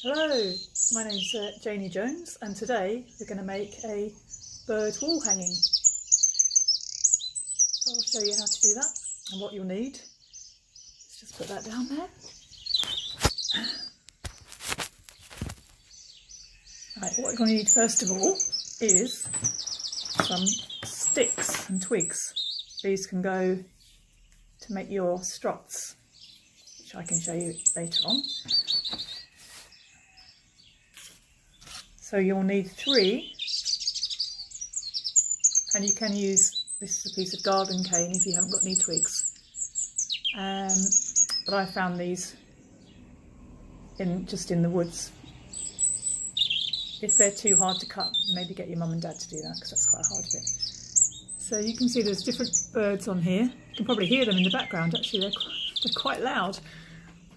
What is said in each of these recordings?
Hello, my name's Janie Jones, and today we're going to make a bird wall hanging. So I'll show you how to do that and what you'll need. Let's just put that down there. Right, what we're going to need first of all is some sticks and twigs. These can go to make your struts, which I can show you later on. So you'll need 3, and you can use, this is a piece of garden cane if you haven't got any twigs, but I found these just in the woods. If they're too hard to cut, maybe get your mum and dad to do that, because that's quite a hard bit. So you can see there's different birds on here. You can probably hear them in the background. Actually they're quite loud.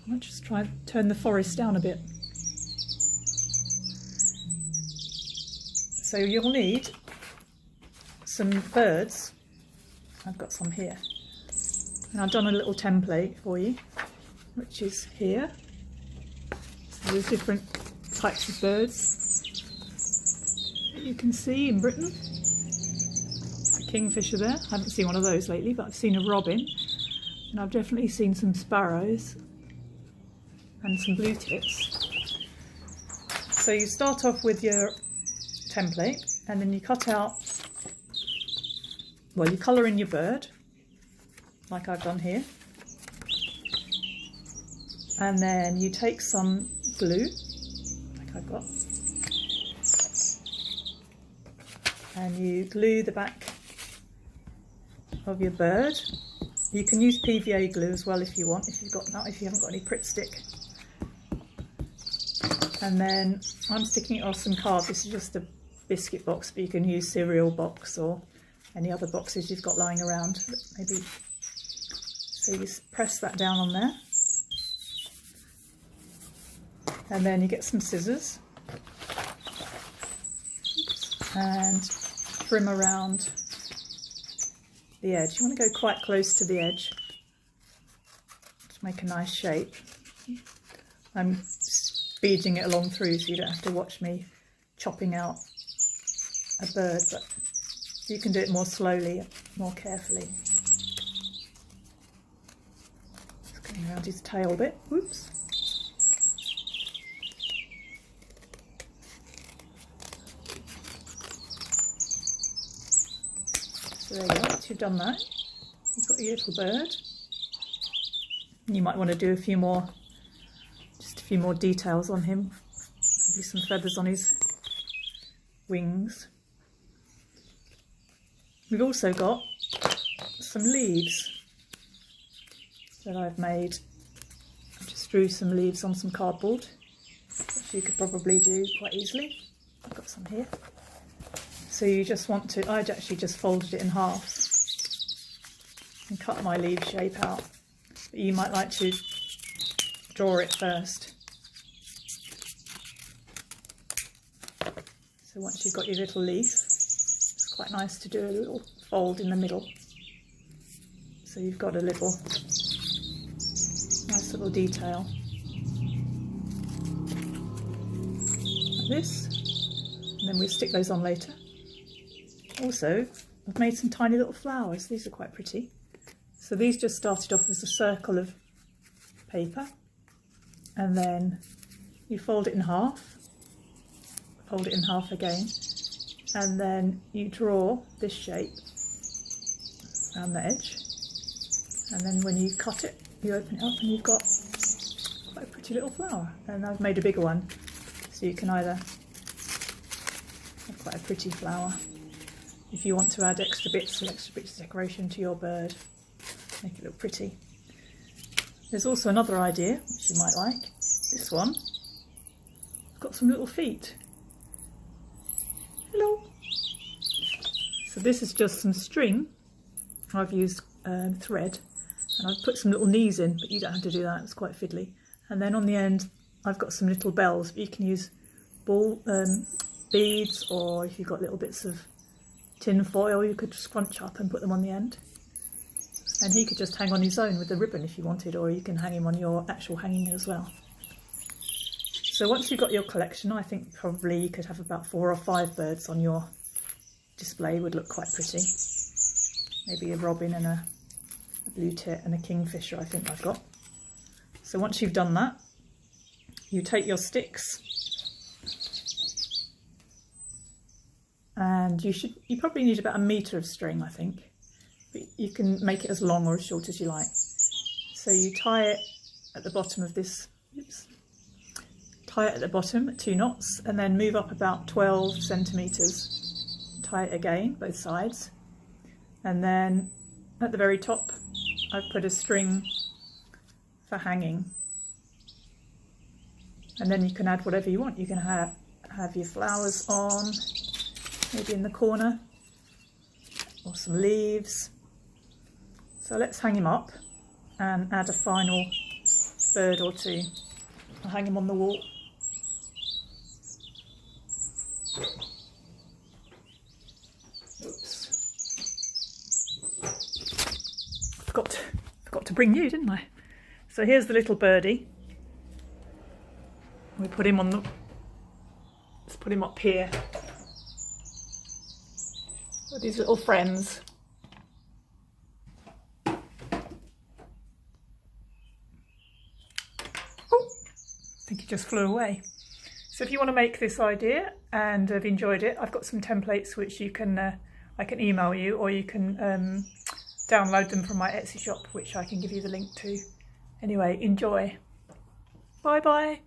I might just try and turn the forest down a bit. So you'll need some birds. I've got some here. And I've done a little template for you, which is here. So there's different types of birds that you can see in Britain. A kingfisher there. I haven't seen one of those lately, but I've seen a robin. And I've definitely seen some sparrows and some blue tits. So you start off with your template, and then you cut out, well, you colour in your bird like I've done here, and then you take some glue like I've got, and you glue the back of your bird. You can use PVA glue as well if you want, if you've got that, if you haven't got any Pritt stick. And then I'm sticking it off some card. This is just a biscuit box, but you can use cereal box or any other boxes you've got lying around, maybe. So you press that down on there, and then you get some scissors and trim around the edge. You want to go quite close to the edge to make a nice shape. I'm beading it along through so you don't have to watch me chopping out a bird, but you can do it more slowly, more carefully. Just going around his tail a bit. Whoops. So there you are, once you've done that, you've got your little bird. And you might want to do a few more details on him, maybe some feathers on his wings. We've also got some leaves that I've made. I just drew some leaves on some cardboard, which you could probably do quite easily. I've got some here. So you just want to, I'd actually just folded it in half and cut my leaf shape out. But you might like to draw it first. So once you've got your little leaf, it's quite nice to do a little fold in the middle. So you've got a little, nice little detail. Like this. And then we'll stick those on later. Also, I've made some tiny little flowers. These are quite pretty. So these just started off as a circle of paper. And then you fold it in half. Fold it in half again, and then you draw this shape around the edge, and then when you cut it, you open it up and you've got quite a pretty little flower. And I've made a bigger one, so you can either have quite a pretty flower if you want to add extra bits of decoration to your bird, make it look pretty. There's also another idea which you might like. This one, it's got some little feet. Hello. So this is just some string. I've used thread, and I've put some little knees in, but you don't have to do that, it's quite fiddly. And then on the end I've got some little bells, but you can use beads, or if you've got little bits of tin foil you could scrunch up and put them on the end. And he could just hang on his own with the ribbon if you wanted, or you can hang him on your actual hanging as well. So once you've got your collection, I think probably you could have about 4 or 5 birds on your display, would look quite pretty. Maybe a robin and a blue tit and a kingfisher, I think I've got. So once you've done that, you take your sticks and you probably need about 1 metre of string, I think. But you can make it as long or as short as you like. So you tie it at the bottom of this, tie it at the bottom at 2 knots and then move up about 12 centimetres. Tie it again, both sides. And then at the very top, I've put a string for hanging. And then you can add whatever you want. You can have your flowers on, maybe in the corner, or some leaves. So let's hang him up and add a final bird or 2. I'll hang him on the wall. Oops. Forgot to bring you, didn't I? So here's the little birdie. We put him on the, let's put him up here with his little friends. Oh, I think he just flew away. So if you want to make this idea and have enjoyed it, I've got some templates which you can, I can email you, or you can download them from my Etsy shop, which I can give you the link to. Anyway, enjoy. Bye bye.